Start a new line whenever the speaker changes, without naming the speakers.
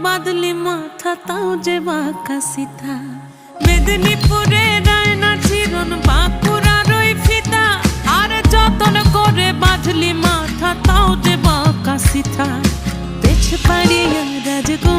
বাদলি মাথা তাও যে বাঁকা সিথা মেদিনীপুরে রায়না চিরন বাঁকুড়ার ওই ফিতা আর যতন করে বাঁধলি মাথা তাও যে বাঁকা সিথা পেছ পাড়িয়া রাজগো